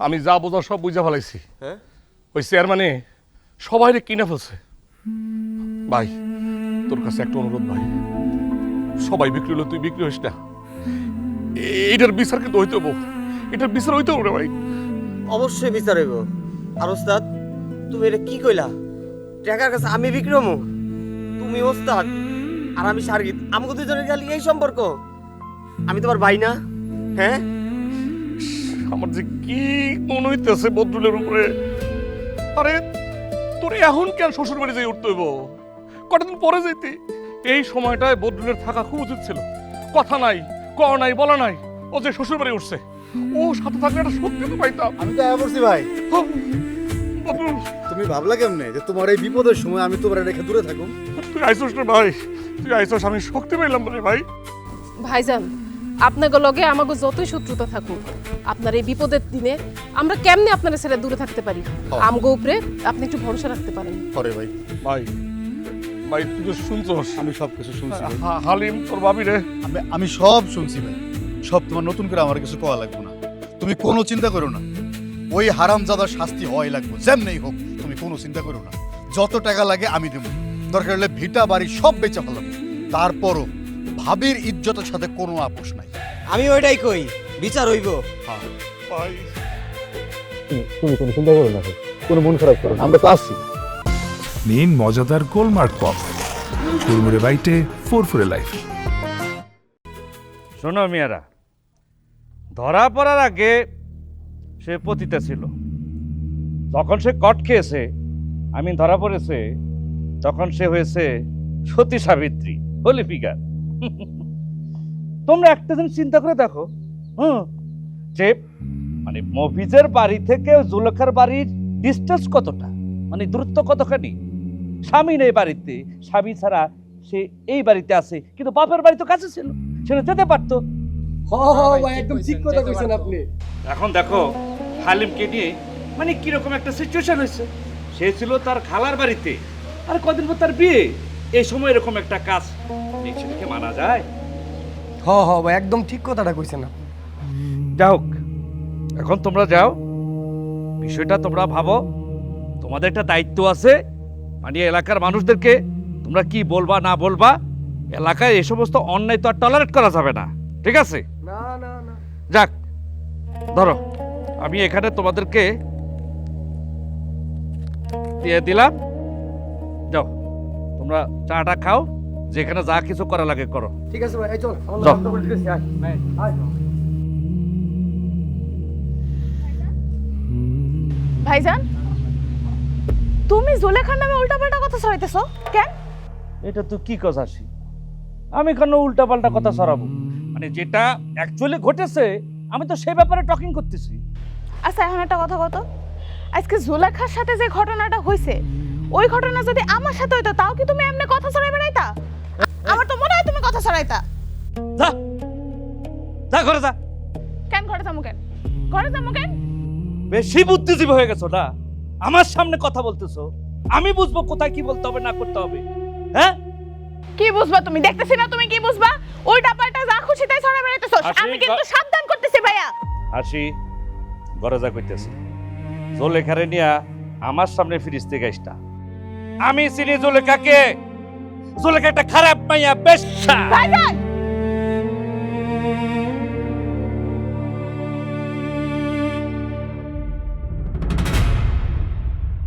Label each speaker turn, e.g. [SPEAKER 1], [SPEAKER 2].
[SPEAKER 1] আমি যা বোঝা সব বুঝা ফেলাইছি।
[SPEAKER 2] হ্যাঁ
[SPEAKER 1] ওই চেয়ারম্যানে সবাই কিনে ফেলছে। ভাই তোর কাছে একটা অনুরোধ ভাই, সবাই বিক্রি হলো, তুই বিক্রি হইস না। এইটার বিচার কিন্তু হইতে হবো, এটার বিচার হইতে হবে ভাই।
[SPEAKER 2] অবশ্যই বিচার হইব। আর ওস্তাদ তুমি এটা কি কইলা? টাকার কাছে আমি বিক্রি হমু? তুমি ওস্তাদ আর আমি সার্গিত, আমাকে দুজনের খালি এই সম্পর্ক? আমি তোমার ভাই না? হ্যাঁ
[SPEAKER 1] আমার যে কি মনে হইতেছে বদরুলের উপরে। আরে তোর এখন কেন শ্বশুর বাড়ি যাই উঠতে হইব? কতদিন পরে যাইতি? এই সময়টায় বদরুলের থাকা খুব উচিত ছিল। কথা নাই, ক নাই, বলা নাই, ও যে শ্বশুর বাড়ি উঠছে, ও সাথে থাকলে একটা শক্তি তো পাইতাম।
[SPEAKER 3] আমি তো বলছি ভাই,
[SPEAKER 1] বদরুল
[SPEAKER 3] তুমি ভাবলা কেমনে যে তোমার এই বিপদের সময় আমি তোমার রেখে দূরে থাকুম?
[SPEAKER 1] তুই আইসোস না ভাই, তুই আইসোস, আমি শক্তি পাইলাম রে ভাই।
[SPEAKER 4] ভাইজান, আপনাকে লগে আমাকে যতই শত্রুতা থাকুক, আপনার এই বিপদের দিনে আমরা কেমনে আপনার ছেড়ে দূরে থাকতে পারি? আমগো উপরে আপনি একটু ভরসা রাখতে পারেন।
[SPEAKER 3] পরে ভাই,
[SPEAKER 1] ভাই ভাই তুই তো শুনছস,
[SPEAKER 3] আমি সব কিছু শুনছি ভাই।
[SPEAKER 1] হালিম তোর ভাবি রে,
[SPEAKER 3] আমি সব শুনছি ভাই, সব তোমার নতুন করে আমার কিছু কোয়া লাগবে না। তুমি কোনো চিন্তা করো না, ওই হারামজাদার শাস্তি হয় লাগবে, যেমনি হোক। তুমি কোনো চিন্তা করো না, যত টাকা লাগে আমি দেবো। দরকার হলে ভিটা বাড়ি সব বেচা ফেলাবো, তারপরও ভাবির ইজ্জতের সাথে কোনো আপোষ নাই।
[SPEAKER 2] আমি ওইটাই কই, বিচার হইব।
[SPEAKER 1] ভাই
[SPEAKER 5] তুমি কোনো চিন্তা করো না, কোনো মন খারাপ করো না, আমরা তো আসছি।
[SPEAKER 6] নিন মজাদার গোলমার্ক পপ, ফুরমুরে বাইটে ফুরফুরে লাইফ।
[SPEAKER 7] শোনো মিয়ারা, ধরা পড়ার আগে সে পতিতা ছিল। যখন সে কট খেয়েছে, আমি ধরা পড়েছে, তখন সে হয়েছে সতী সাবিত্রী, হোলি ফিগার। তোমরা একটা দিন চিন্তা করে দেখো, যে মানে মফিজের বাড়ি থেকে জুলেখার বাড়ির ডিস্টেন্স কতটা, মানে দূরত্ব কতখানি। স্বামী নেই বাড়িতে, স্বামী ছাড়া সে এই বাড়িতে আছে, কিন্তু বাপের বাড়ি তো কাছে ছিল, সেটা যেতে পারতো।
[SPEAKER 2] একদম ঠিক কথা কইছেন আপনি।
[SPEAKER 7] এখন দেখো হালিমকে নিয়ে মানে কিরকম একটা সিচুয়েশন হয়েছে। সে ছিল তার খালার বাড়িতে, আর কদিন পর তার বিয়ে। এই সময় এরকম একটা কাজ সেটাকে মানা যায়?
[SPEAKER 2] ভাই একদম ঠিক কথাটা কইছেন আপনি।
[SPEAKER 7] যাই হোক, এখন তোমরা যাও, বিষয়টা তোমরা ভাবো। তোমাদের একটা দায়িত্ব আছে, মানে এলাকার মানুষদেরকে তোমরা কি বলবা না বলবা। এলাকায় এই সমস্ত অন্যায় তো আর টলারেট করা যাবে না, ঠিক আছে?
[SPEAKER 2] না না না,
[SPEAKER 7] যাক, ধরো আমি এখানে তোমাদেরকে দিয়ে দিলাম, যাও তোমরা চাটা খাও, যেখানে যা কিছু করা লাগে করো।
[SPEAKER 2] ঠিক আছে ভাই, এই চল আমরা
[SPEAKER 7] যাও।
[SPEAKER 2] নাস্তা করে দিতেছি, আয়।
[SPEAKER 4] ভাইজান, তুমি জুলেখার নামে উল্টাপাল্টা কথা ছড়াইতেছো কেন?
[SPEAKER 7] এটা তো কি কথা আসি, আমি কেন উল্টাপাল্টা কথা ছড়াবো? মানে যেটা অ্যাকচুয়ালি ঘটেছে আমি তো সেই ব্যাপারে টকিং করতেছি।
[SPEAKER 4] আচ্ছা, এখন একটা কথা কত, আজকে জুলেখার সাথে যে ঘটনাটা হয়েছে, ওই ঘটনা যদি আমার সাথে হইতো, তাও কি তুমি এমনি কথা ছড়াই বেড়াইতা? আমার তো মনে হয় তুমি কথা ছড়াইতা।
[SPEAKER 7] যা যা ঘরে যা।
[SPEAKER 4] কেন ঘরে যাবো কেন? ঘরে যাবো কেন?
[SPEAKER 7] বেশি বুদ্ধিজীবী হয়ে গেছো না, আমার সামনে কথা বলতেছো। আমি বুঝবো কোথায় কি বলতে হবে না করতে হবে। হ্যাঁ,
[SPEAKER 4] কি বুঝবা তুমি? দেখতেছি না তুমি কি বুঝবা? উল্টা পাল্টা যা খুশি তাই ছড়াই বেড়াইতেছো।
[SPEAKER 7] আসি,
[SPEAKER 4] আমি কিন্তু সাবধান করতেছি ভাইয়া।
[SPEAKER 7] আসি, ঘরে যা কইতেছি। জোলেখারে নিয়া আমার সামনে ফিরিস্তে গাইসটা। আমি চিনি জোলেখাকে, জোলেখা একটা খারাপ মাইয়া, বেশ্যা।
[SPEAKER 4] ভাইজান,